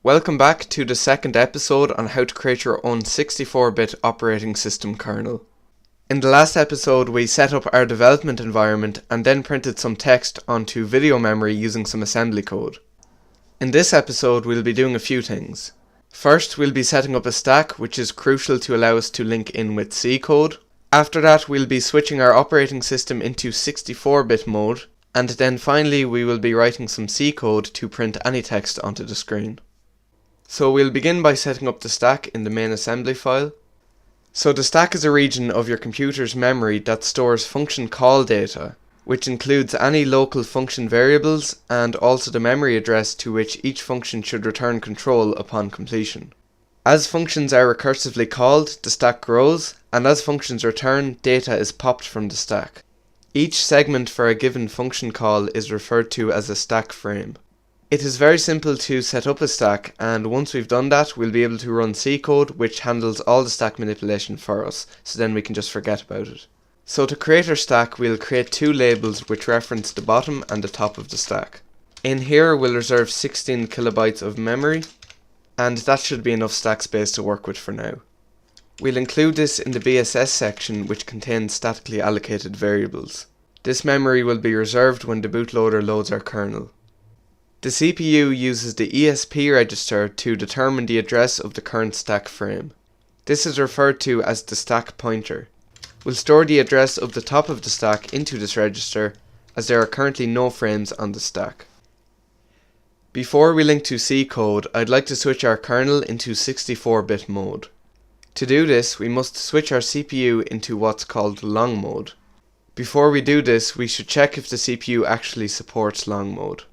Welcome back to the second episode on how to create your own 64-bit operating system kernel. In the last episode we set up our development environment and then printed some text onto video memory using some assembly code. In this episode we'll be doing a few things. First we'll be setting up a stack, which is crucial to allow us to link in with C code. After that we'll be switching our operating system into 64-bit mode, and then finally we will be writing some C code to print any text onto the screen. So we'll begin by setting up the stack in the main assembly file. So the stack is a region of your computer's memory that stores function call data, which includes any local function variables and also the memory address to which each function should return control upon completion. As functions are recursively called, the stack grows, and as functions return, data is popped from the stack. Each segment for a given function call is referred to as a stack frame. It is very simple to set up a stack, and once we've done that we'll be able to run C code, which handles all the stack manipulation for us, so then we can just forget about it. So to create our stack we'll create two labels which reference the bottom and the top of the stack. In here we'll reserve 16 kilobytes of memory, and that should be enough stack space to work with for now. We'll include this in the BSS section, which contains statically allocated variables. This memory will be reserved when the bootloader loads our kernel. The CPU uses the ESP register to determine the address of the current stack frame. This is referred to as the stack pointer. We'll store the address of the top of the stack into this register, as there are currently no frames on the stack. Before we link to C code, I'd like to switch our kernel into 64-bit mode. To do this, we must switch our CPU into what's called long mode. Before we do this, we should check if the CPU actually supports long mode.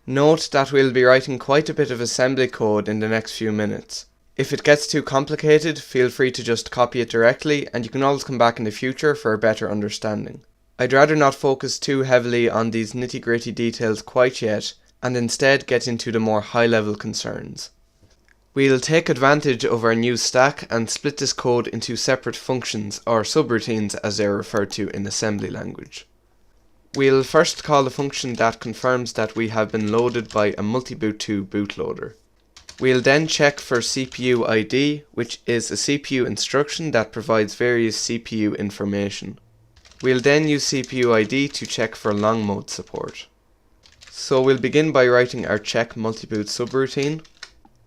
Note that we'll be writing quite a bit of assembly code in the next few minutes. If it gets too complicated, feel free to just copy it directly, and you can always come back in the future for a better understanding. I'd rather not focus too heavily on these nitty-gritty details quite yet, and instead get into the more high-level concerns. We'll take advantage of our new stack and split this code into separate functions, or subroutines as they are referred to in assembly language. We'll first call a function that confirms that we have been loaded by a multiboot 2 bootloader. We'll then check for CPU ID, which is a CPU instruction that provides various CPU information. We'll then use CPU ID to check for long mode support. So we'll begin by writing our check multiboot subroutine.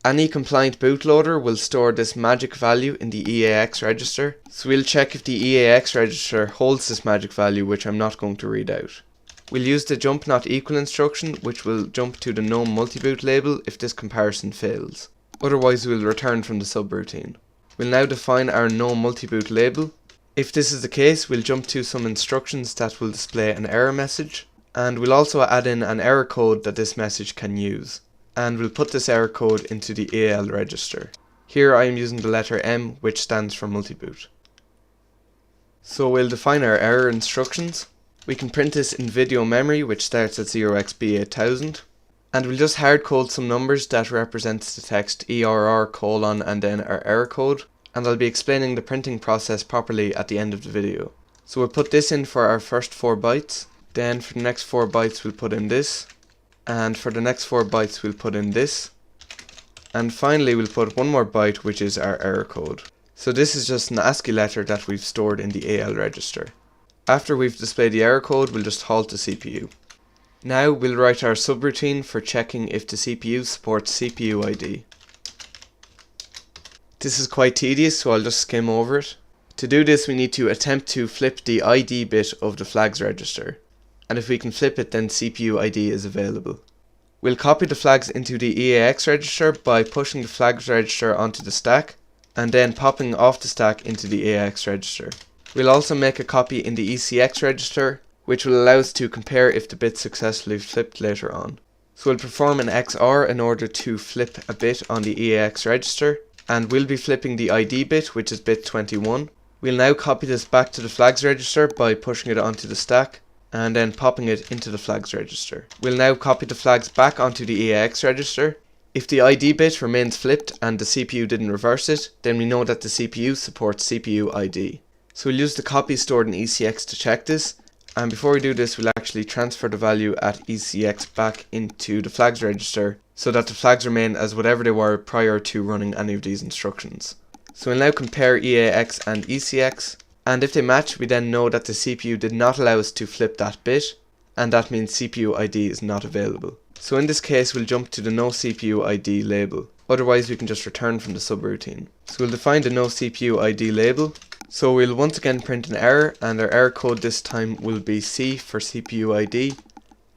Any compliant bootloader will store this magic value in the EAX register, so we'll check if the EAX register holds this magic value, which I'm not going to read out. We'll use the jump not equal instruction, which will jump to the no multiboot label if this comparison fails. Otherwise we'll return from the subroutine. We'll now define our no multiboot label. If this is the case, we'll jump to some instructions that will display an error message, and we'll also add in an error code that this message can use. And we'll put this error code into the AL register. Here I am using the letter M, which stands for multiboot. So we'll define our error instructions. We can print this in video memory, which starts at 0xb8000, and we'll just hardcode some numbers that represents the text ERR : and then our error code, and I'll be explaining the printing process properly at the end of the video. So we'll put this in for our first 4 bytes, then for the next 4 bytes we'll put in this, and for the next 4 bytes we'll put in this, and finally we'll put one more byte, which is our error code. So this is just an ASCII letter that we've stored in the AL register. After we've displayed the error code, we'll just halt the CPU. Now we'll write our subroutine for checking if the CPU supports CPU ID. This is quite tedious, so I'll just skim over it. To do this we need to attempt to flip the ID bit of the flags register, and if we can flip it, then CPU ID is available. We'll copy the flags into the EAX register by pushing the flags register onto the stack, and then popping off the stack into the EAX register. We'll also make a copy in the ECX register, which will allow us to compare if the bit successfully flipped later on. So we'll perform an XOR in order to flip a bit on the EAX register, and we'll be flipping the ID bit, which is bit 21. We'll now copy this back to the flags register by pushing it onto the stack, and then popping it into the flags register. We'll now copy the flags back onto the EAX register. If the ID bit remains flipped and the CPU didn't reverse it, then we know that the CPU supports CPU ID. So we'll use the copy stored in ECX to check this, And before we do this, we'll actually transfer the value at ECX back into the flags register so that the flags remain as whatever they were prior to running any of these instructions. So we'll now compare EAX and ECX, and if they match, we then know that the CPU did not allow us to flip that bit, and that means CPU ID is not available. So in this case, we'll jump to the no CPU ID label. Otherwise, we can just return from the subroutine. So we'll define the no CPU ID label. So we'll once again print an error, and our error code this time will be C for CPU ID,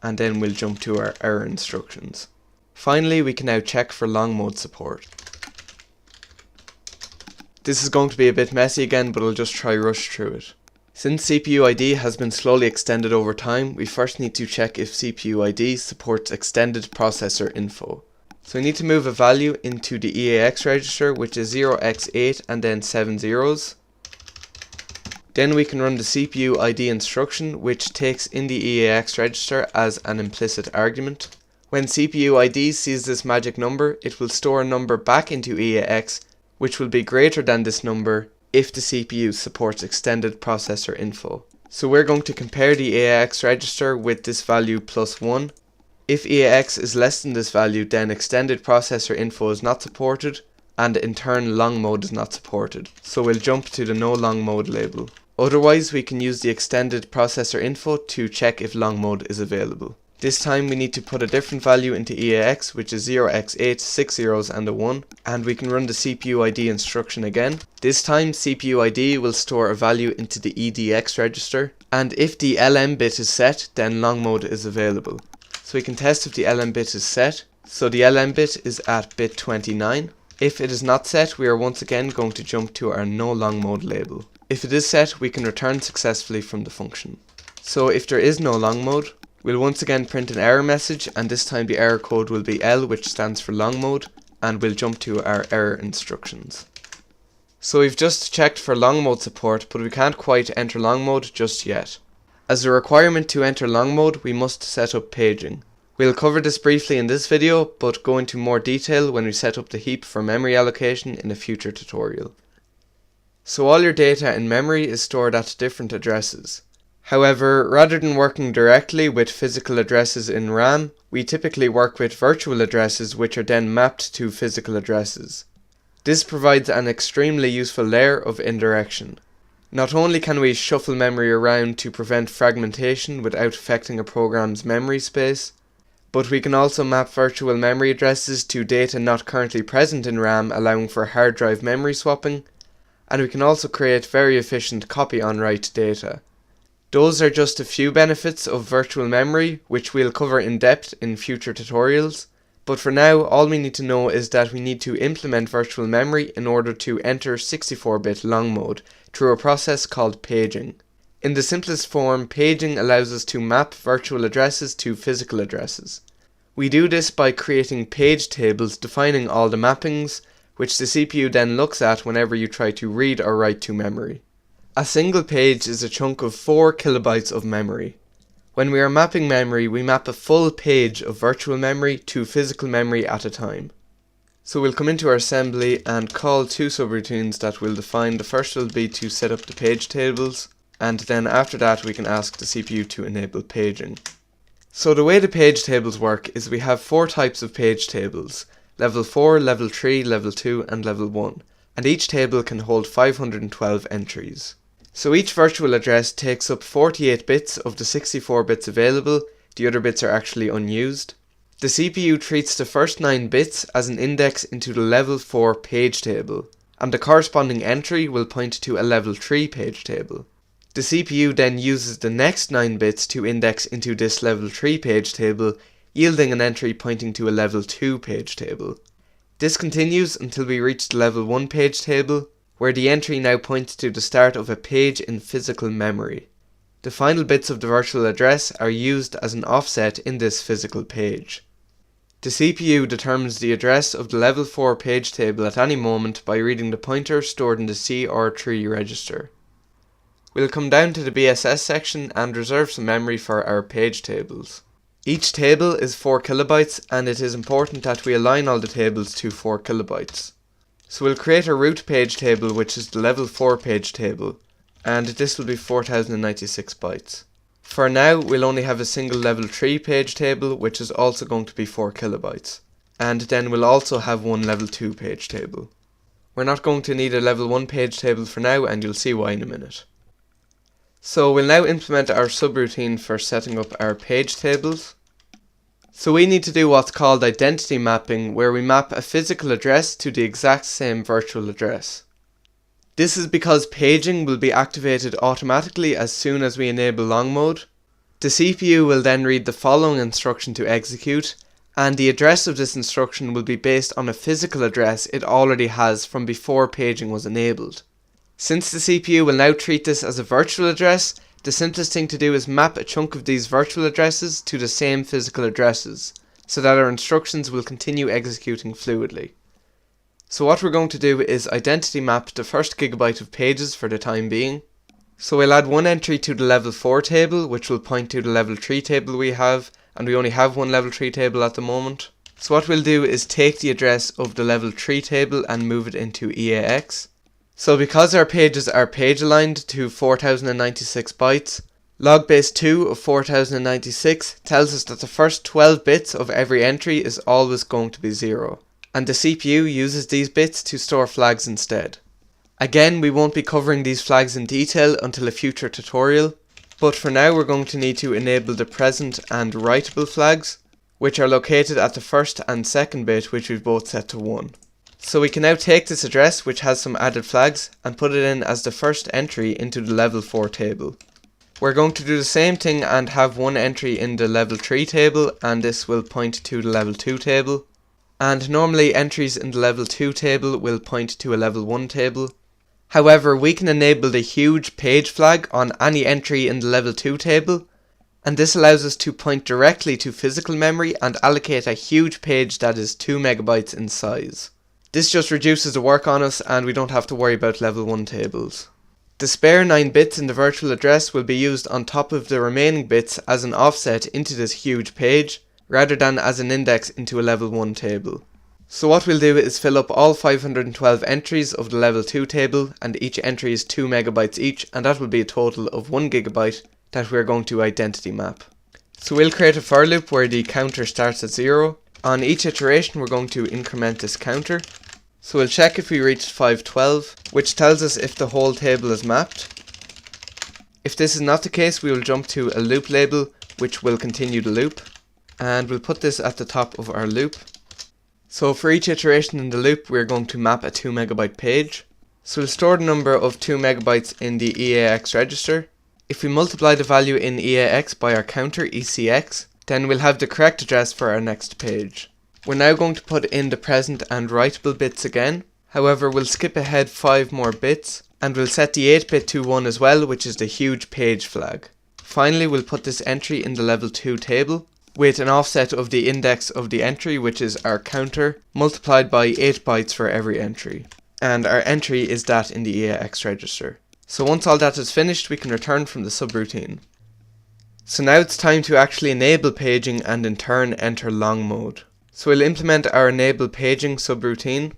and then we'll jump to our error instructions. Finally, we can now check for long mode support. This is going to be a bit messy again, but I'll just try rush through it. Since CPU ID has been slowly extended over time, we first need to check if CPU ID supports extended processor info. So we need to move a value into the EAX register, which is 0x8 and then 7 zeros. Then we can run the CPU ID instruction, which takes in the EAX register as an implicit argument. When CPU ID sees this magic number, it will store a number back into EAX, which will be greater than this number if the CPU supports extended processor info. So we're going to compare the EAX register with this value plus 1. If EAX is less than this value, then extended processor info is not supported, and in turn long mode is not supported. So we'll jump to the no long mode label. Otherwise, we can use the extended processor info to check if long mode is available. This time we need to put a different value into EAX, which is 0x8, 6 zeros and a 1, and we can run the CPU ID instruction again. This time CPU ID will store a value into the EDX register, and if the LM bit is set, then long mode is available. So we can test if the LM bit is set. So the LM bit is at bit 29. If it is not set, we are once again going to jump to our no long mode label. If it is set, we can return successfully from the function. So if there is no long mode, we'll once again print an error message, and this time the error code will be L, which stands for long mode, and we'll jump to our error instructions. So we've just checked for long mode support, but we can't quite enter long mode just yet. As a requirement to enter long mode, we must set up paging. We'll cover this briefly in this video, but go into more detail when we set up the heap for memory allocation in a future tutorial. So all your data in memory is stored at different addresses. However, rather than working directly with physical addresses in RAM, we typically work with virtual addresses which are then mapped to physical addresses. This provides an extremely useful layer of indirection. Not only can we shuffle memory around to prevent fragmentation without affecting a program's memory space, but we can also map virtual memory addresses to data not currently present in RAM, allowing for hard drive memory swapping, and we can also create very efficient copy-on-write data. Those are just a few benefits of virtual memory, which we'll cover in depth in future tutorials, but for now all we need to know is that we need to implement virtual memory in order to enter 64-bit long mode through a process called paging. In the simplest form, paging allows us to map virtual addresses to physical addresses. We do this by creating page tables defining all the mappings, which the CPU then looks at whenever you try to read or write to memory. A single page is a chunk of 4 kilobytes of memory. When we are mapping memory, we map a full page of virtual memory to physical memory at a time. So we'll come into our assembly and call two subroutines that we'll define. The first will be to set up the page tables, and then after that we can ask the CPU to enable paging. So the way the page tables work is we have 4 types of page tables: level 4, level 3, level 2 and level 1, and each table can hold 512 entries. So each virtual address takes up 48 bits of the 64 bits available, the other bits are actually unused. The CPU treats the first 9 bits as an index into the level 4 page table, and the corresponding entry will point to a level 3 page table. The CPU then uses the next 9 bits to index into this level 3 page table, yielding an entry pointing to a level 2 page table. This continues until we reach the level 1 page table, where the entry now points to the start of a page in physical memory. The final bits of the virtual address are used as an offset in this physical page. The CPU determines the address of the level 4 page table at any moment by reading the pointer stored in the C or 3 register. We'll come down to the BSS section and reserve some memory for our page tables. Each table is 4 kilobytes, and it is important that we align all the tables to 4 kilobytes. So we'll create a root page table, which is the level 4 page table, and this will be 4096 bytes. For now, we'll only have a single level 3 page table, which is also going to be 4 kilobytes. And then we'll also have one level 2 page table. We're not going to need a level 1 page table for now, and you'll see why in a minute. So we'll now implement our subroutine for setting up our page tables. So we need to do what's called identity mapping, where we map a physical address to the exact same virtual address. This is because paging will be activated automatically as soon as we enable long mode. The CPU will then read the following instruction to execute, and the address of this instruction will be based on a physical address it already has from before paging was enabled. Since the CPU will now treat this as a virtual address, the simplest thing to do is map a chunk of these virtual addresses to the same physical addresses, so that our instructions will continue executing fluidly. So what we're going to do is identity map the first gigabyte of pages for the time being. So we'll add one entry to the level 4 table, which will point to the level 3 table we have, and we only have one level 3 table at the moment. So what we'll do is take the address of the level 3 table and move it into EAX. So because our pages are page aligned to 4096 bytes, log base 2 of 4096 tells us that the first 12 bits of every entry is always going to be 0. And the CPU uses these bits to store flags instead. Again, we won't be covering these flags in detail until a future tutorial, but for now we're going to need to enable the present and writable flags, which are located at the first and second bit, which we've both set to 1. So we can now take this address, which has some added flags, and put it in as the first entry into the level 4 table. We're going to do the same thing and have one entry in the level 3 table, and this will point to the level 2 table. And normally entries in the level 2 table will point to a level 1 table. However, we can enable the huge page flag on any entry in the level 2 table, and this allows us to point directly to physical memory and allocate a huge page that is 2 megabytes in size. This just reduces the work on us, and we don't have to worry about level 1 tables. The spare 9 bits in the virtual address will be used on top of the remaining bits as an offset into this huge page, rather than as an index into a level 1 table. So what we'll do is fill up all 512 entries of the level 2 table, and each entry is 2 megabytes each, and that will be a total of 1 gigabyte that we're going to identity map. So we'll create a for loop where the counter starts at 0. On each iteration we're going to increment this counter. So we'll check if we reached 512, which tells us if the whole table is mapped. If this is not the case, we will jump to a loop label, which will continue the loop. And we'll put this at the top of our loop. So for each iteration in the loop, we're going to map a 2 megabyte page. So we'll store the number of 2 megabytes in the EAX register. If we multiply the value in EAX by our counter ECX, then we'll have the correct address for our next page. We're now going to put in the present and writable bits again. However, we'll skip ahead 5 more bits, and we'll set the 8-bit to 1 as well, which is the huge page flag. Finally, we'll put this entry in the level 2 table, with an offset of the index of the entry, which is our counter, multiplied by 8 bytes for every entry. And our entry is that in the EAX register. So once all that is finished, we can return from the subroutine. So now it's time to actually enable paging and in turn enter long mode. So we'll implement our enable paging subroutine.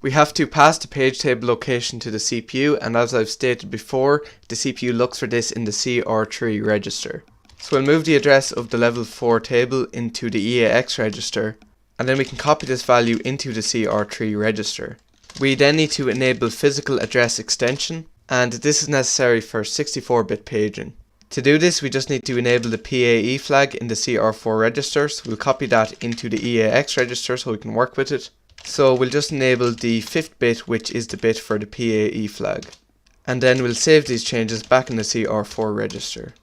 We have to pass the page table location to the CPU, and as I've stated before, the CPU looks for this in the CR3 register. So we'll move the address of the level 4 table into the EAX register, and then we can copy this value into the CR3 register. We then need to enable physical address extension, and this is necessary for 64-bit paging. To do this, we just need to enable the PAE flag in the CR4 register, so we'll copy that into the EAX register so we can work with it. So we'll just enable the 5th bit, which is the bit for the PAE flag. And then we'll save these changes back in the CR4 register.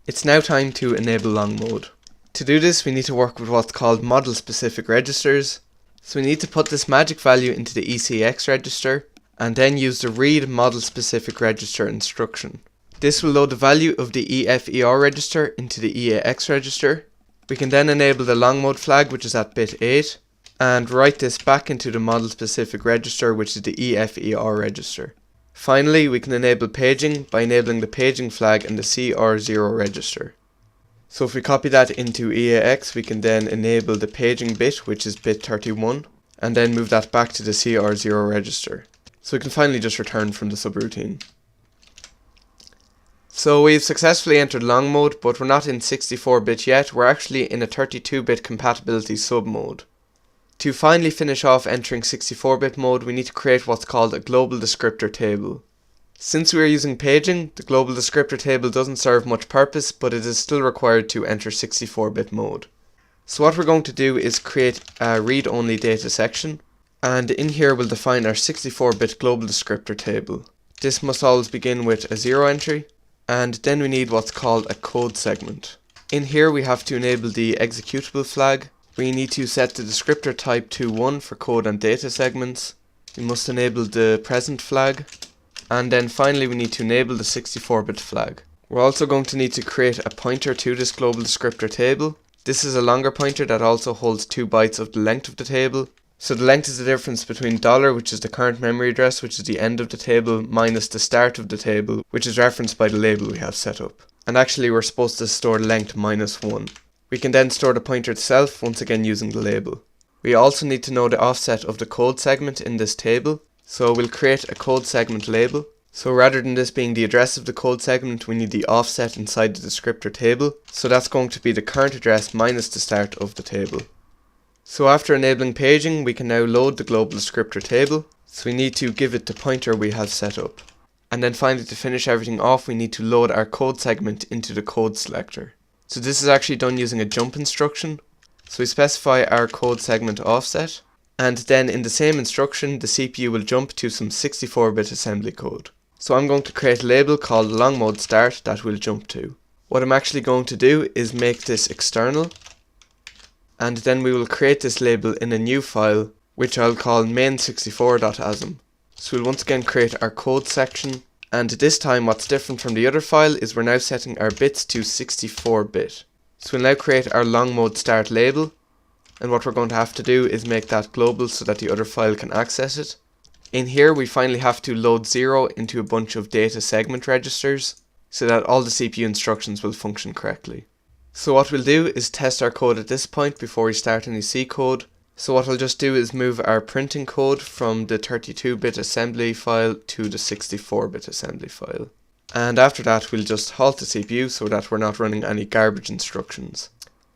It's now time to enable long mode. To do this, we need to work with what's called model specific registers. So we need to put this magic value into the ECX register, and then use the read model specific register instruction. This will load the value of the EFER register into the EAX register. We can then enable the long mode flag, which is at bit 8, and write this back into the model specific register, which is the EFER register. Finally, we can enable paging by enabling the paging flag in the CR0 register. So if we copy that into EAX, we can then enable the paging bit, which is bit 31, and then move that back to the CR0 register. So we can finally just return from the subroutine. So we've successfully entered long mode, but we're not in 64-bit yet, we're actually in a 32-bit compatibility sub-mode. To finally finish off entering 64-bit mode, we need to create what's called a global descriptor table. Since we are using paging, the global descriptor table doesn't serve much purpose, but it is still required to enter 64-bit mode. So what we're going to do is create a read-only data section, and in here we'll define our 64-bit global descriptor table. This must always begin with a 0 entry, and then we need what's called a code segment. In here we have to enable the executable flag. We need to set the descriptor type to 1 for code and data segments. We must enable the present flag. And then finally we need to enable the 64-bit flag. We're also going to need to create a pointer to this global descriptor table. This is a longer pointer that also holds 2 bytes of the length of the table. So the length is the difference between $, which is the current memory address, which is the end of the table, minus the start of the table, which is referenced by the label we have set up. And actually we're supposed to store length -1. We can then store the pointer itself, once again using the label. We also need to know the offset of the code segment in this table. So we'll create a code segment label. So rather than this being the address of the code segment, we need the offset inside the descriptor table. So that's going to be the current address minus the start of the table. So after enabling paging, we can now load the global descriptor table. So we need to give it the pointer we have set up. And then finally, to finish everything off, we need to load our code segment into the code selector. So this is actually done using a jump instruction. So we specify our code segment offset. And then in the same instruction, the CPU will jump to some 64-bit assembly code. So I'm going to create a label called long mode start that we'll jump to. What I'm actually going to do is make this external. And then we will create this label in a new file, which I'll call main64.asm. So we'll once again create our code section. And this time what's different from the other file is we're now setting our bits to 64-bit. So we'll now create our long mode start label. And what we're going to have to do is make that global so that the other file can access it. In here we finally have to load 0 into a bunch of data segment registers so that all the CPU instructions will function correctly. So what we'll do is test our code at this point before we start any C code. So what I'll just do is move our printing code from the 32-bit assembly file to the 64-bit assembly file. And after that we'll just halt the CPU so that we're not running any garbage instructions.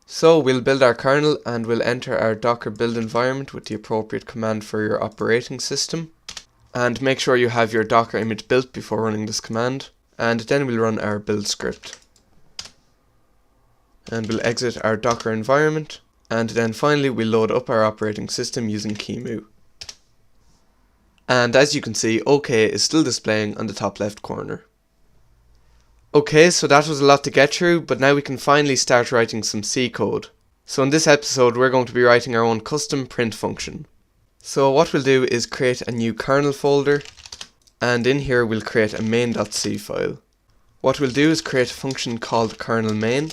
So we'll build our kernel and we'll enter our Docker build environment with the appropriate command for your operating system. And make sure you have your Docker image built before running this command. And then we'll run our build script. And we'll exit our Docker environment. And then finally we'll load up our operating system using QEMU. And as you can see, OK is still displaying on the top left corner. Okay, so that was a lot to get through, but now we can finally start writing some C code. So in this episode we're going to be writing our own custom print function. So what we'll do is create a new kernel folder, and in here we'll create a main.c file. What we'll do is create a function called kernel main,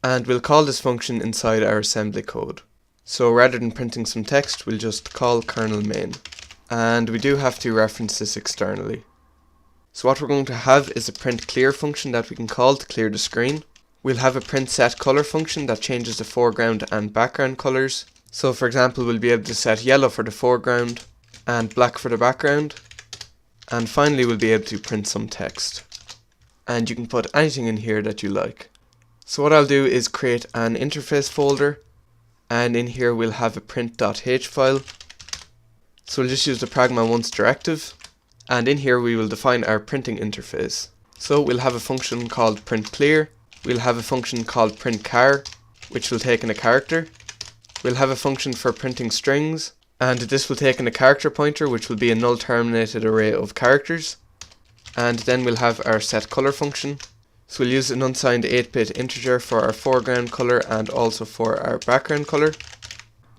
and we'll call this function inside our assembly code. So rather than printing some text, we'll just call kernel main. And we do have to reference this externally. So what we're going to have is a print clear function that we can call to clear the screen. We'll have a print set color function that changes the foreground and background colors. So for example, we'll be able to set yellow for the foreground and black for the background. And finally we'll be able to print some text. And you can put anything in here that you like. So what I'll do is create an interface folder, and in here we'll have a print.h file. So we'll just use the pragma once directive. And in here we will define our printing interface. So we'll have a function called print clear. We'll have a function called print char, which will take in a character. We'll have a function for printing strings, and this will take in a character pointer, which will be a null terminated array of characters. And then we'll have our set color function. So we'll use an unsigned 8-bit integer for our foreground color and also for our background color.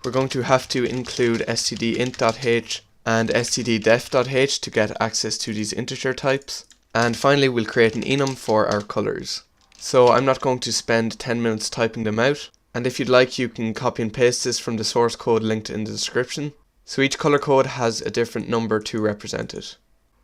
We're going to have to include stdint.h and stddef.h to get access to these integer types. And finally we'll create an enum for our colors. So I'm not going to spend 10 minutes typing them out, and if you'd like you can copy and paste this from the source code linked in the description. So each color code has a different number to represent it.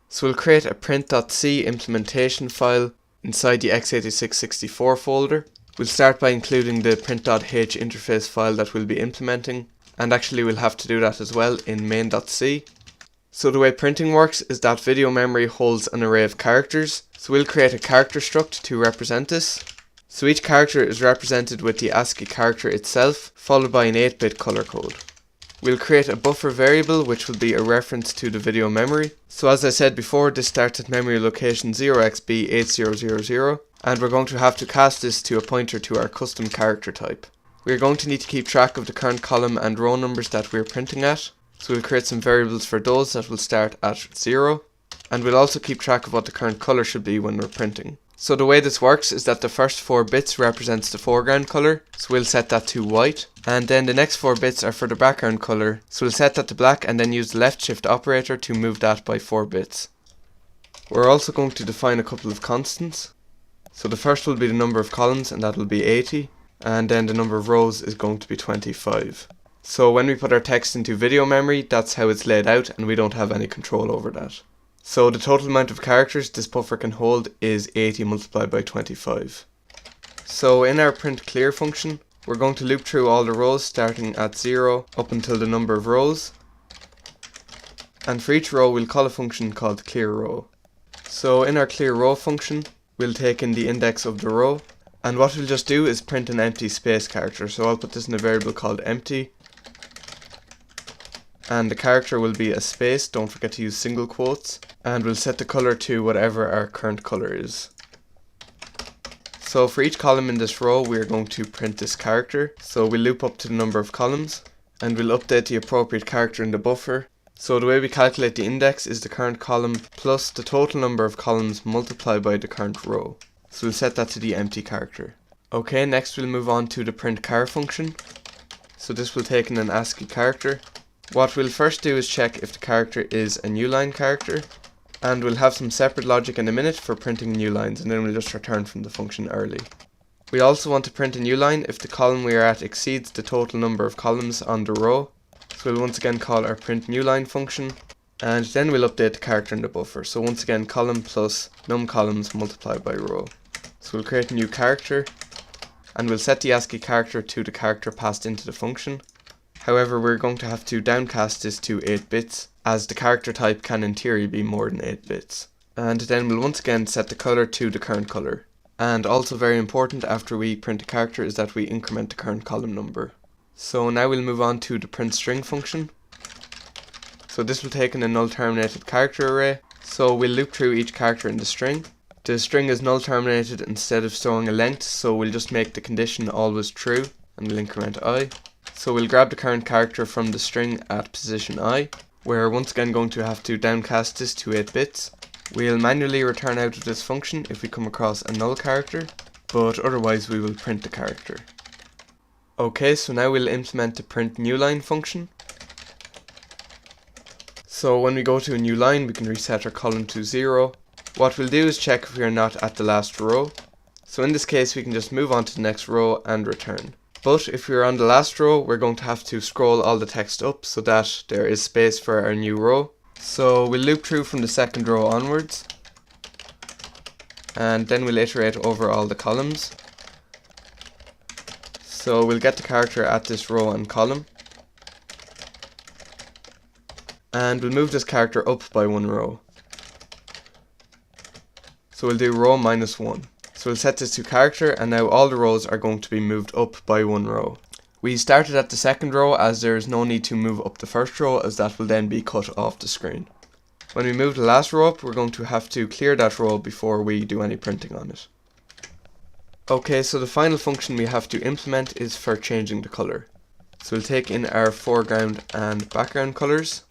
So we'll create a print.c implementation file inside the x86-64 folder. We'll start by including the print.h interface file that we'll be implementing, and actually we'll have to do that as well in main.c. So the way printing works is that video memory holds an array of characters. So we'll create a character struct to represent this. So each character is represented with the ASCII character itself, followed by an 8-bit color code. We'll create a buffer variable which will be a reference to the video memory. So as I said before, this starts at memory location 0xb8000, and we're going to have to cast this to a pointer to our custom character type. We're going to need to keep track of the current column and row numbers that we're printing at. So we'll create some variables for those that will start at 0, and we'll also keep track of what the current color should be when we're printing. So the way this works is that the first 4 bits represents the foreground color, so we'll set that to white, and then the next 4 bits are for the background color, so we'll set that to black and then use the left shift operator to move that by 4 bits. We're also going to define a couple of constants. So the first will be the number of columns, and that will be 80, and then the number of rows is going to be 25. So when we put our text into video memory, that's how it's laid out, and we don't have any control over that. So the total amount of characters this buffer can hold is 80 multiplied by 25. So in our print clear function, we're going to loop through all the rows starting at 0 up until the number of rows. And for each row we'll call a function called clear row. So in our clear row function, we'll take in the index of the row, and what we'll just do is print an empty space character. So I'll put this in a variable called empty, and the character will be a space, don't forget to use single quotes, and we'll set the color to whatever our current color is. So for each column in this row we're going to print this character, so we'll loop up to the number of columns, and we'll update the appropriate character in the buffer. So the way we calculate the index is the current column plus the total number of columns multiplied by the current row. So we'll set that to the empty character. Okay, next we'll move on to the print char function. So this will take in an ASCII character. What we'll first do is check if the character is a new line character, and we'll have some separate logic in a minute for printing new lines, and then we'll just return from the function early. We also want to print a new line if the column we are at exceeds the total number of columns on the row. So we'll once again call our print new line function, and then we'll update the character in the buffer. So once again column plus num columns multiplied by row. So we'll create a new character, and we'll set the ASCII character to the character passed into the function. However, we're going to have to downcast this to 8 bits, as the character type can in theory be more than 8 bits. And then we'll once again set the color to the current color. And also very important after we print a character is that we increment the current column number. So now we'll move on to the print string function. So this will take in a null terminated character array. So we'll loop through each character in the string. The string is null terminated instead of storing a length, so we'll just make the condition always true, and we'll increment I. So we'll grab the current character from the string at position I. We're once again going to have to downcast this to 8 bits. We'll manually return out of this function if we come across a null character, but otherwise we will print the character. Okay, so now we'll implement the print new line function. So when we go to a new line, we can reset our column to 0. What we'll do is check if we are not at the last row. So in this case we can just move on to the next row and return. But if we're on the last row, we're going to have to scroll all the text up so that there is space for our new row. So we'll loop through from the second row onwards, and then we'll iterate over all the columns. So we'll get the character at this row and column, and we'll move this character up by 1 row. So we'll do row -1. So we'll set this to character, and now all the rows are going to be moved up by 1 row. We started at the second row as there is no need to move up the first row, as that will then be cut off the screen. When we move the last row up, we're going to have to clear that row before we do any printing on it. Okay, so the final function we have to implement is for changing the color. So we'll take in our foreground and background colors,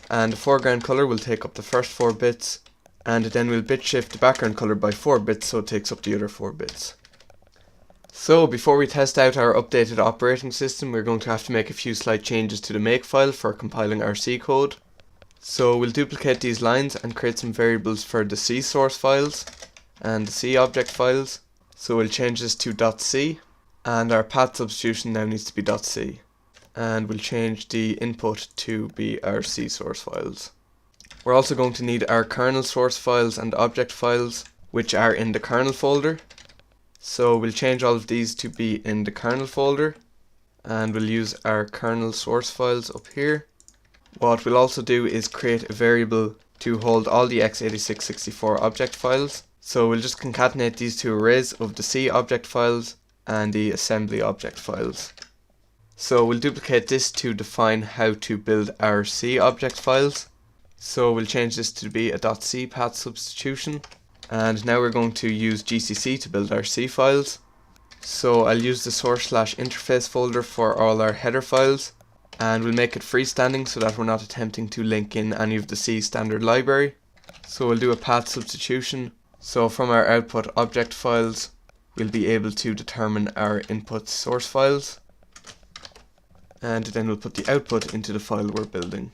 and the foreground color will take up the first 4 bits, and then we'll bit shift the background color by 4 bits so it takes up the other 4 bits. So before we test out our updated operating system, we're going to have to make a few slight changes to the makefile for compiling our C code. So we'll duplicate these lines and create some variables for the C source files and the C object files. So we'll change this to .c, and our path substitution now needs to be .c. And we'll change the input to be our C source files. We're also going to need our kernel source files and object files, which are in the kernel folder. So we'll change all of these to be in the kernel folder, and we'll use our kernel source files up here. What we'll also do is create a variable to hold all the x86-64 object files. So we'll just concatenate these two arrays of the C object files and the assembly object files. So we'll duplicate this to define how to build our C object files. So we'll change this to be a .c path substitution. And now we're going to use GCC to build our C files. So I'll use the source/interface folder for all our header files, and we'll make it freestanding so that we're not attempting to link in any of the C standard library. So we'll do a path substitution. So from our output object files, we'll be able to determine our input source files, and then we'll put the output into the file we're building.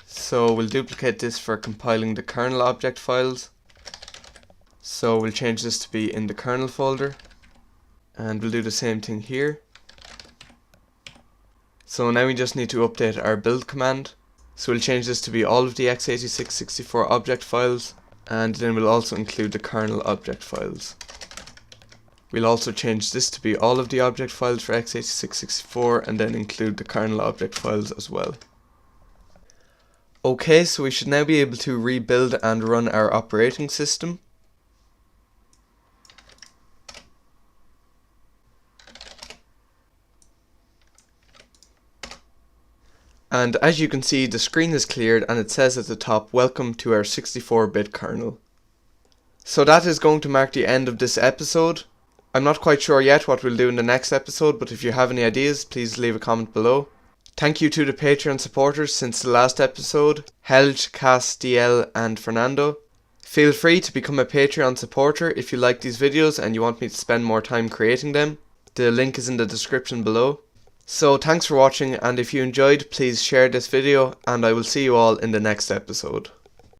So we'll duplicate this for compiling the kernel object files. So we'll change this to be in the kernel folder, and we'll do the same thing here. So now we just need to update our build command. So we'll change this to be all of the x86-64 object files, and then we'll also include the kernel object files. We'll also change this to be all of the object files for x86-64 and then include the kernel object files as well. Okay, so we should now be able to rebuild and run our operating system. And as you can see, the screen is cleared and it says at the top, "Welcome to our 64-bit kernel." So that is going to mark the end of this episode. I'm not quite sure yet what we'll do in the next episode, but if you have any ideas, please leave a comment below. Thank you to the Patreon supporters since the last episode, Helge, Cass, DL and Fernando. Feel free to become a Patreon supporter if you like these videos and you want me to spend more time creating them. The link is in the description below. So thanks for watching, and if you enjoyed, please share this video, and I will see you all in the next episode.